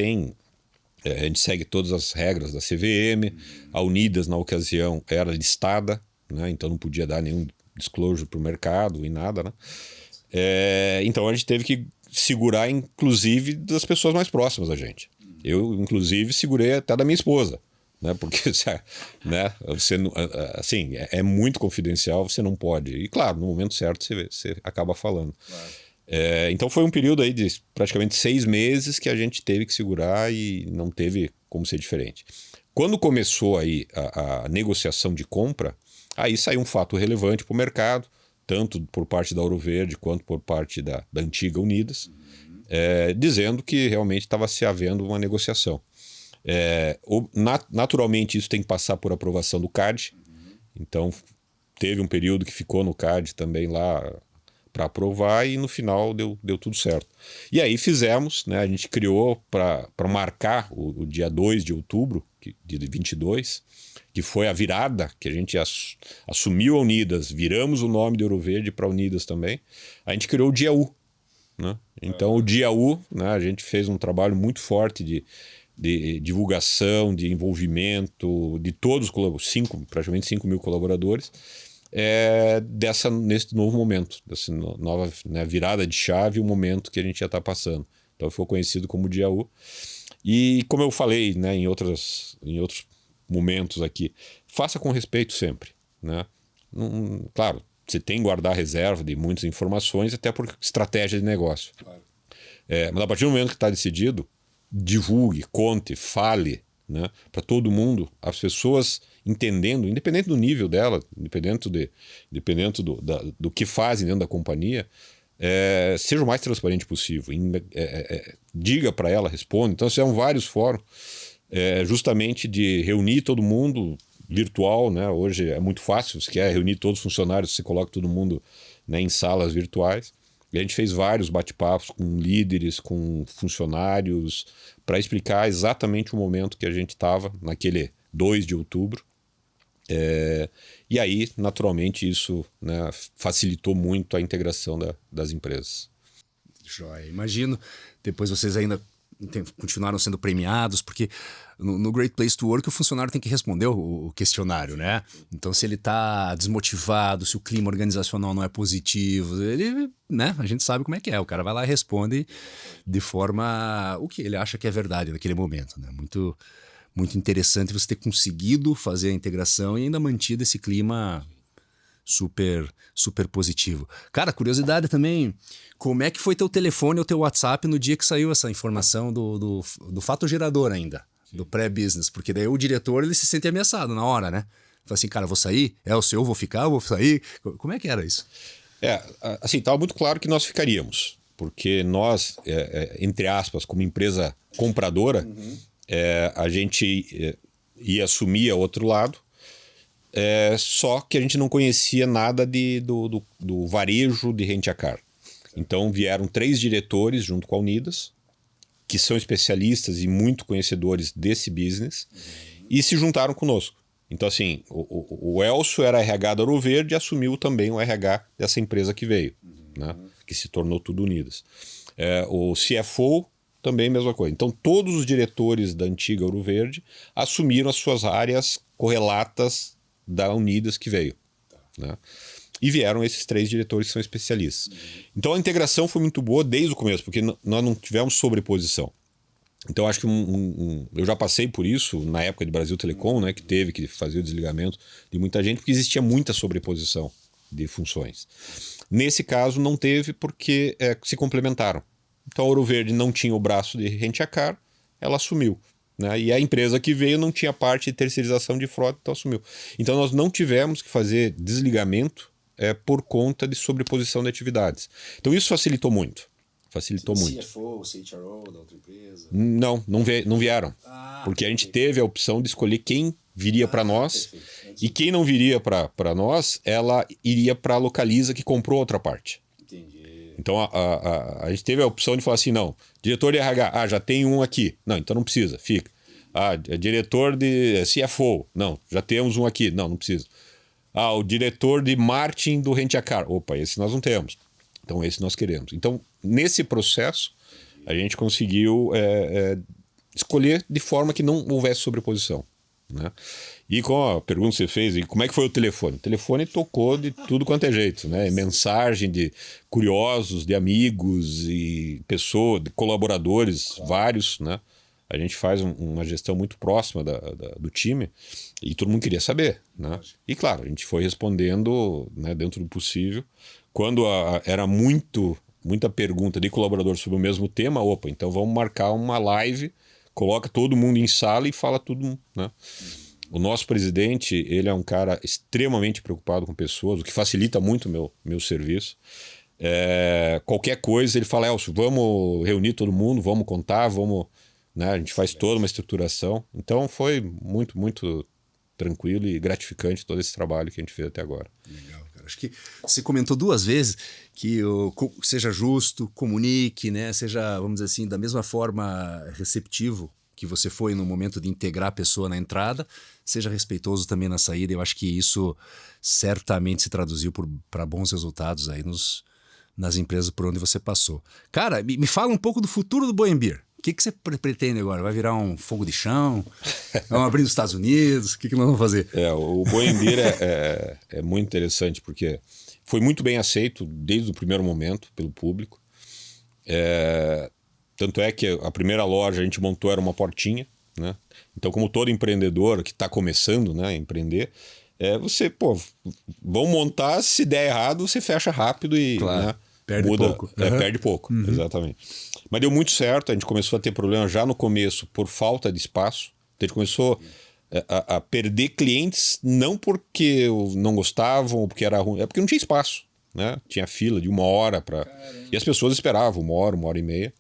segue todas as regras da CVM, a Unidas na ocasião era listada, né? Então não podia dar nenhum disclosure para o mercado e nada, né? Então a gente teve que segurar, inclusive, das pessoas mais próximas da gente. Eu, inclusive, segurei até da minha esposa, né? Porque né, você, assim, é muito confidencial, você não pode. E claro, no momento certo você acaba falando. Claro. Então foi um período aí de praticamente 6 meses que a gente teve que segurar e não teve como ser diferente. Quando começou aí a negociação de compra, aí saiu um fato relevante para o mercado, tanto por parte da Ouro Verde quanto por parte da antiga Unidas, dizendo que realmente estava se havendo uma negociação. Naturalmente isso tem que passar por aprovação do CAD, então teve um período que ficou no CAD também lá para aprovar e no final deu tudo certo. E aí fizemos, né, a gente criou para marcar o dia 2 de outubro de 22, que foi a virada, que a gente assumiu a Unidas, viramos o nome de Ouro Verde para Unidas também, a gente criou o Dia U. Né? Então o Dia U, né, a gente fez um trabalho muito forte de divulgação, de envolvimento de todos os praticamente 5 mil colaboradores, nesse novo momento, dessa nova, né, virada de chave, o momento que a gente já está passando. Então ficou conhecido como Dia U. E como eu falei, né, em outros momentos aqui, faça com respeito sempre, né? Claro, você tem que guardar reserva de muitas informações, até por estratégia de negócio. Claro. Mas a partir do momento que está decidido, divulgue, conte, fale, né, para todo mundo, as pessoas entendendo, independente do nível dela, independente do que fazem dentro da companhia, seja o mais transparente possível. Diga para ela, responda. Então, são vários fóruns, justamente de reunir todo mundo virtual, né? Hoje é muito fácil, se quer reunir todos os funcionários, você coloca todo mundo, né, em salas virtuais. E a gente fez vários bate-papos com líderes, com funcionários, para explicar exatamente o momento que a gente estava, naquele 2 de outubro. E aí, naturalmente, isso, né, facilitou muito a integração das empresas. Joia. Imagino, depois vocês ainda continuaram sendo premiados, porque no Great Place to Work o funcionário tem que responder o questionário, né? Então, se ele está desmotivado, se o clima organizacional não é positivo, ele, né? A gente sabe como é que é. O cara vai lá e responde de forma o que ele acha que é verdade naquele momento, né? Muito, muito interessante você ter conseguido fazer a integração e ainda mantido esse clima super, super positivo. Cara, curiosidade também, como é que foi teu telefone ou teu WhatsApp no dia que saiu essa informação do fato gerador ainda, do pré-business? Porque daí o diretor, ele se sente ameaçado na hora, né? Fala assim, cara, vou sair? É o seu, vou ficar, vou sair? Como é que era isso? Assim, estava muito claro que nós ficaríamos, porque nós, entre aspas, como empresa compradora, a gente ia assumir ao outro lado, só que a gente não conhecia nada do varejo de Rent a Car. Então vieram 3 diretores junto com a Unidas, que são especialistas e muito conhecedores desse business, e se juntaram conosco. Então assim, o Elcio era RH da Ouro Verde e assumiu também o RH dessa empresa que veio, né, que se tornou tudo Unidas. O CFO também a mesma coisa. Então todos os diretores da antiga Ouro Verde assumiram as suas áreas correlatas da Unidas que veio, né? E vieram esses 3 diretores que são especialistas. Então a integração foi muito boa desde o começo, porque nós não tivemos sobreposição. Então acho que eu já passei por isso na época de Brasil Telecom, né, que teve que fazer o desligamento de muita gente, porque existia muita sobreposição de funções. Nesse caso não teve, porque se complementaram. Então a Ouro Verde não tinha o braço de Rent a Car, ela assumiu, né? E a empresa que veio não tinha parte de terceirização de frota, então assumiu. Então nós não tivemos que fazer desligamento por conta de sobreposição de atividades. Então isso facilitou muito. Facilitou muito. CFO, CHRO da outra empresa? Não vieram. Porque a gente teve a opção de escolher quem viria para nós. E quem não viria para nós, ela iria para a Localiza, que comprou outra parte. Entendi. Então a gente teve a opção de falar assim, não, diretor de RH, já tem um aqui. Não, então não precisa, fica. Diretor de CFO, não, já temos um aqui. Não precisa. O diretor de marketing do Rent a Car. Opa, esse nós não temos. Então esse nós queremos. Então, nesse processo, a gente conseguiu escolher de forma que não houvesse sobreposição, né? E com a pergunta que você fez, e como é que foi o telefone? O telefone tocou de tudo quanto é jeito, né? Mensagem de curiosos, de amigos e pessoas, de colaboradores, vários, né? A gente faz uma gestão muito próxima do time e todo mundo queria saber, né? E claro, a gente foi respondendo, né, dentro do possível. Quando era muita pergunta de colaborador sobre o mesmo tema, então vamos marcar uma live, coloca todo mundo em sala e fala tudo, né? O nosso presidente, ele é um cara extremamente preocupado com pessoas, o que facilita muito o meu serviço. Qualquer coisa, ele fala, Elcio, vamos reunir todo mundo, vamos contar, vamos... Né? A gente faz toda uma estruturação. Então foi muito, muito tranquilo e gratificante todo esse trabalho que a gente fez até agora. Legal, cara. Acho que você comentou 2 vezes que seja justo, comunique, né? Seja, vamos dizer assim, da mesma forma receptivo que você foi no momento de integrar a pessoa na entrada, seja respeitoso também na saída. Eu acho que isso certamente se traduziu para bons resultados aí nas empresas por onde você passou. Cara, me fala um pouco do futuro do Boembeer. O que você pretende agora? Vai virar um fogo de chão? Vamos abrir nos Estados Unidos? O que nós vamos fazer? O Boiendir é muito interessante, porque foi muito bem aceito desde o primeiro momento pelo público. Tanto é que a primeira loja a gente montou era uma portinha, né? Então, como todo empreendedor que está começando, né, a empreender, vão montar, se der errado, você fecha rápido e, claro, né, perde muda, pouco. Perde pouco, exatamente. Mas deu muito certo, a gente começou a ter problema já no começo por falta de espaço. Então, a gente começou a perder clientes, não porque não gostavam ou porque era ruim, é porque não tinha espaço, né? Tinha fila de 1 hora e as pessoas esperavam 1 hora, 1 hora e meia.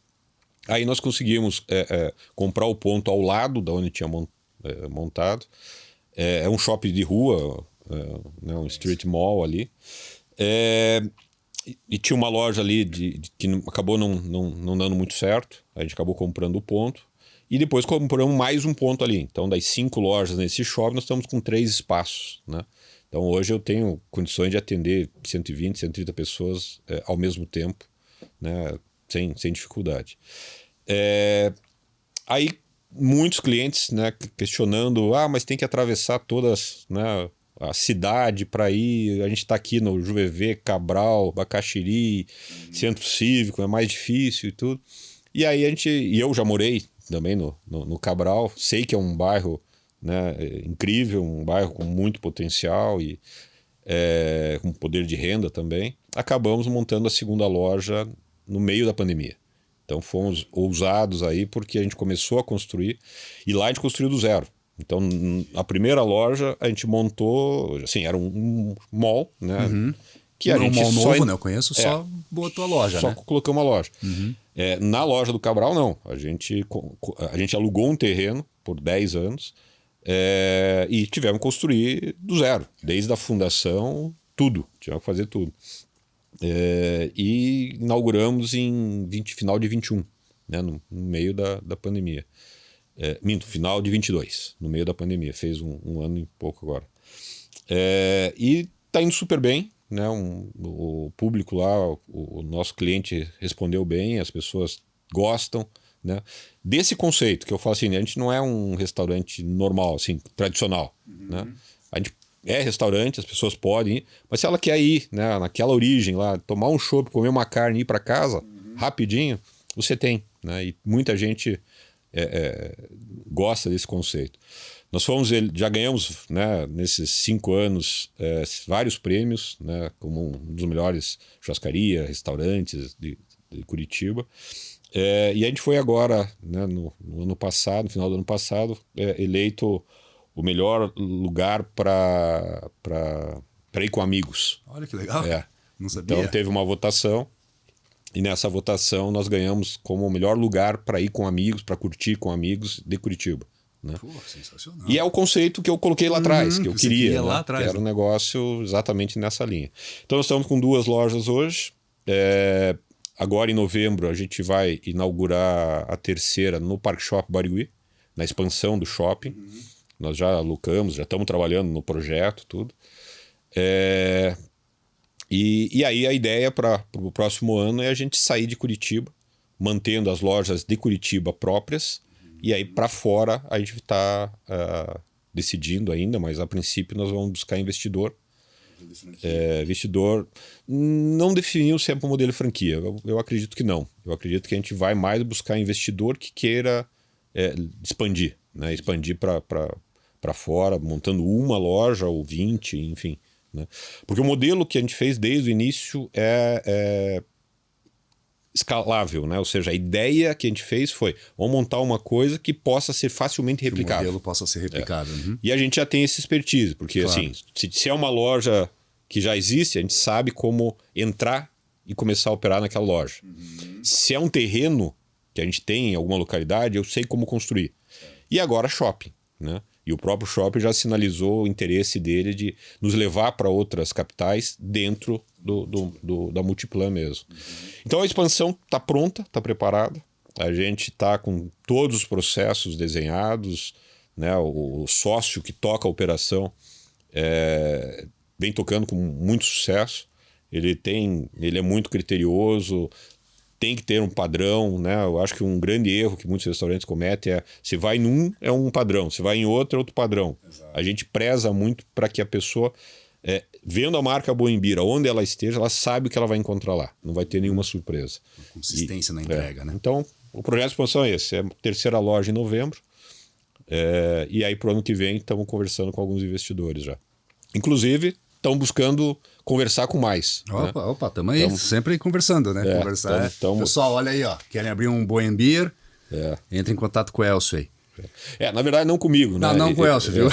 Aí nós conseguimos comprar o ponto ao lado da onde tinha montado. É um shopping de rua, né, um street mall ali. E tinha uma loja ali que acabou não dando muito certo. A gente acabou comprando o ponto. E depois compramos mais um ponto ali. Então, das 5 lojas nesse shopping, nós estamos com 3 espaços, né? Então, hoje eu tenho condições de atender 120, 130 pessoas ao mesmo tempo, né? Sem dificuldade. Aí muitos clientes, né, questionando, mas tem que atravessar todas, né, a cidade para ir, a gente está aqui no Juvevê, Cabral, Bacaxiri, Centro Cívico, é mais difícil e tudo. E aí eu já morei também no Cabral, sei que é um bairro, né, incrível, um bairro com muito potencial e com poder de renda também. Acabamos montando a segunda loja no meio da pandemia. Então fomos ousados aí porque a gente começou a construir e lá a gente construiu do zero. Então a primeira loja a gente montou, assim, era um mall, né? Que a gente mall novo, né? Eu conheço, só botou a loja, só né? colocamos uma loja. Na loja do Cabral, não. A gente alugou um terreno por 10 anos e tivemos que construir do zero, desde a fundação, tudo. Tivemos que fazer tudo. E inauguramos em final de 21, né, no meio da pandemia. Final de 22, no meio da pandemia. Fez um ano e pouco agora. E está indo super bem, né? O público lá, o nosso cliente respondeu bem, as pessoas gostam, né? Desse conceito que eu falo assim, a gente não é um restaurante normal, assim, tradicional, né? A gente restaurante, as pessoas podem ir, mas se ela quer ir, né, naquela origem lá, tomar um chopp, comer uma carne e ir para casa, rapidinho, você tem, né? E muita gente gosta desse conceito. Nós já ganhamos, né, nesses 5 anos vários prêmios, né, como um dos melhores churrascaria, restaurantes de Curitiba. E a gente foi agora, né, no ano passado, no final do ano passado, eleito o melhor lugar para ir com amigos. Olha que legal. Não sabia. Então teve uma votação e nessa votação nós ganhamos como o melhor lugar para ir com amigos, para curtir com amigos de Curitiba. Né? Pô, sensacional. E é o conceito que eu coloquei lá atrás, que eu queria, né? lá atrás, que era um negócio exatamente nessa linha. Então nós estamos com 2 lojas hoje. Agora em novembro a gente vai inaugurar a 3ª no Parque Shopping Barigüi, na expansão do shopping. Nós já alocamos, já estamos trabalhando no projeto, tudo. E aí a ideia para o próximo ano é a gente sair de Curitiba, mantendo as lojas de Curitiba próprias, e aí para fora a gente está decidindo ainda, mas a princípio nós vamos buscar investidor. Investidor não definiu se é para o modelo franquia, eu acredito que não. Eu acredito que a gente vai mais buscar investidor que queira expandir, né? Expandir para fora, montando uma loja ou 20, enfim. Né? Porque o modelo que a gente fez desde o início é escalável, né? Ou seja, a ideia que a gente fez foi vamos montar uma coisa que possa ser facilmente replicável. Que o modelo possa ser replicado. E a gente já tem esse expertise, porque assim, se é uma loja que já existe, a gente sabe como entrar e começar a operar naquela loja. Se é um terreno que a gente tem em alguma localidade, eu sei como construir. E agora shopping, né? E o próprio shopping já sinalizou o interesse dele de nos levar para outras capitais dentro da Multiplan mesmo. Então a expansão está pronta, está preparada. A gente está com todos os processos desenhados, né? O sócio que toca a operação vem tocando com muito sucesso. Ele é muito criterioso, tem que ter um padrão, né? Eu acho que um grande erro que muitos restaurantes cometem é, se vai num, é um padrão, se vai em outro, é outro padrão. Exato. A gente preza muito para que a pessoa, vendo a marca Boimbira, onde ela esteja, ela sabe o que ela vai encontrar lá. Não vai ter nenhuma surpresa. Consistência na entrega, né? Então, o projeto de expansão é esse. É a terceira loja em novembro. E aí, pro ano que vem, estamos conversando com alguns investidores já. Inclusive, estão buscando conversar com mais. Opa, estamos aí sempre conversando, né? Conversar. Pessoal, olha aí, ó. Querem abrir um Boimbir? Entre em contato com o Elcio aí. Na verdade, não comigo, né? Não com o Elcio, viu?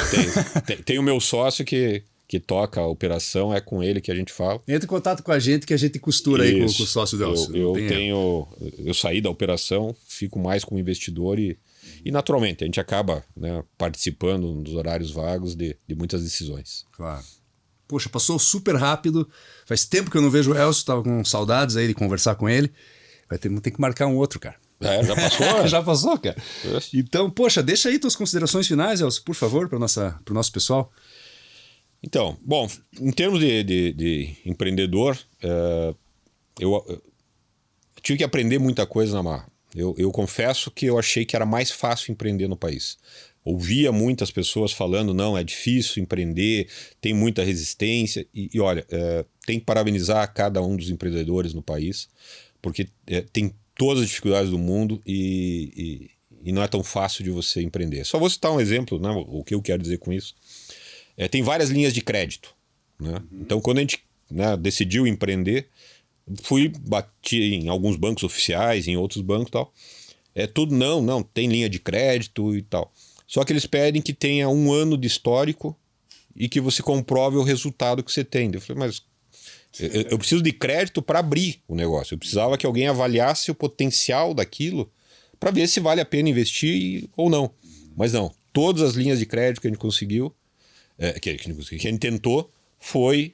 Tem o meu sócio que toca a operação, é com ele que a gente fala. Entre em contato com a gente que a gente costura aí com o sócio do Elcio. Eu saí da operação, fico mais como investidor e naturalmente a gente acaba, né, participando nos horários vagos de muitas decisões. Claro. Poxa, passou super rápido. Faz tempo que eu não vejo o Elcio, tava com saudades aí de conversar com ele. Tem que marcar um outro, cara. Já passou? Já passou, cara. Então, poxa, deixa aí tuas considerações finais, Elcio, por favor, para o nosso pessoal. Então, bom, em termos de empreendedor, eu tive que aprender muita coisa na marra. Eu confesso que eu achei que era mais fácil empreender no país. Ouvia muitas pessoas falando, não, é difícil empreender, tem muita resistência. E olha, tem que parabenizar cada um dos empreendedores no país, porque tem todas as dificuldades do mundo e não é tão fácil de você empreender. Só vou citar um exemplo, né, o que eu quero dizer com isso. Tem várias linhas de crédito. Né? Então, quando a gente, né, decidiu empreender, bati em alguns bancos oficiais, em outros bancos e tal. Tudo não, tem linha de crédito e tal. Só que eles pedem que tenha 1 ano de histórico e que você comprove o resultado que você tem. Eu falei, mas eu preciso de crédito para abrir o negócio. Eu precisava que alguém avaliasse o potencial daquilo para ver se vale a pena investir ou não. Mas não, todas as linhas de crédito que a gente conseguiu, que a gente tentou, foi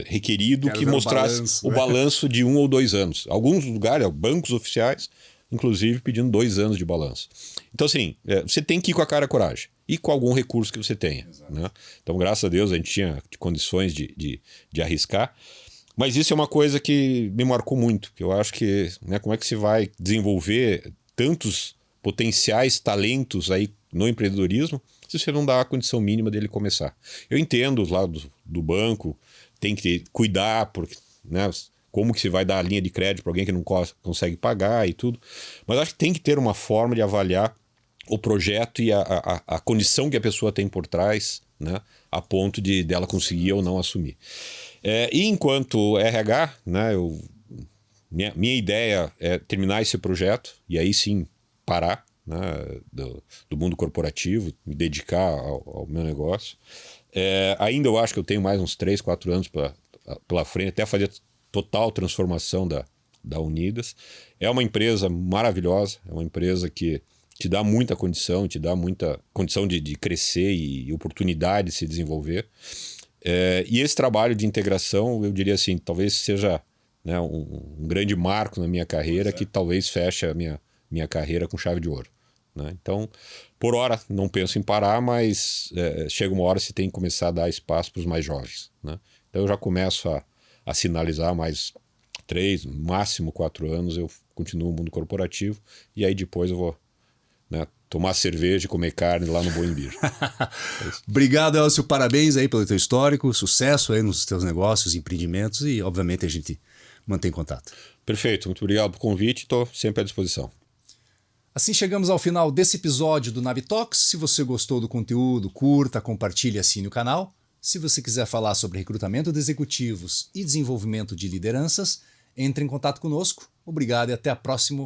requerido que mostrasse o balanço de 1 ou 2 anos. Alguns lugares, bancos oficiais, inclusive pedindo 2 anos de balanço. Então, assim, você tem que ir com a cara e a coragem e com algum recurso que você tenha. Né? Então, graças a Deus, a gente tinha condições de arriscar. Mas isso é uma coisa que me marcou muito, que eu acho que, né, como é que se vai desenvolver tantos potenciais talentos aí no empreendedorismo se você não dá a condição mínima dele começar. Eu entendo os lados do banco, tem que cuidar, porque, né, como que se vai dar a linha de crédito para alguém que não consegue pagar e tudo. Mas acho que tem que ter uma forma de avaliar o projeto e a condição que a pessoa tem por trás, né, a ponto dela conseguir ou não assumir. E enquanto RH, né, minha ideia é terminar esse projeto e aí sim parar, né, do mundo corporativo, me dedicar ao meu negócio. Ainda eu acho que eu tenho mais uns 3, 4 anos pela frente, até fazer total transformação da Unidas. É uma empresa maravilhosa, é uma empresa que te dá muita condição, te dá muita condição de crescer e oportunidade de se desenvolver. E esse trabalho de integração, eu diria assim, talvez seja, né, um grande marco na minha carreira, que talvez feche a minha carreira com chave de ouro. Né? Então, por hora, não penso em parar, mas chega uma hora que você tem que começar a dar espaço para os mais jovens. Né? Então, eu já começo a sinalizar mais 3, máximo 4 anos, eu continuo no mundo corporativo, e aí depois eu vou, né, tomar cerveja e comer carne lá no Boimbir. Obrigado, Elcio, parabéns aí pelo teu histórico, sucesso aí nos teus negócios, empreendimentos e, obviamente, a gente mantém contato. Perfeito, muito obrigado pelo convite, estou sempre à disposição. Assim chegamos ao final desse episódio do Nabitox. Se você gostou do conteúdo, curta, compartilhe e assine o canal. Se você quiser falar sobre recrutamento de executivos e desenvolvimento de lideranças, entre em contato conosco. Obrigado e até a próxima.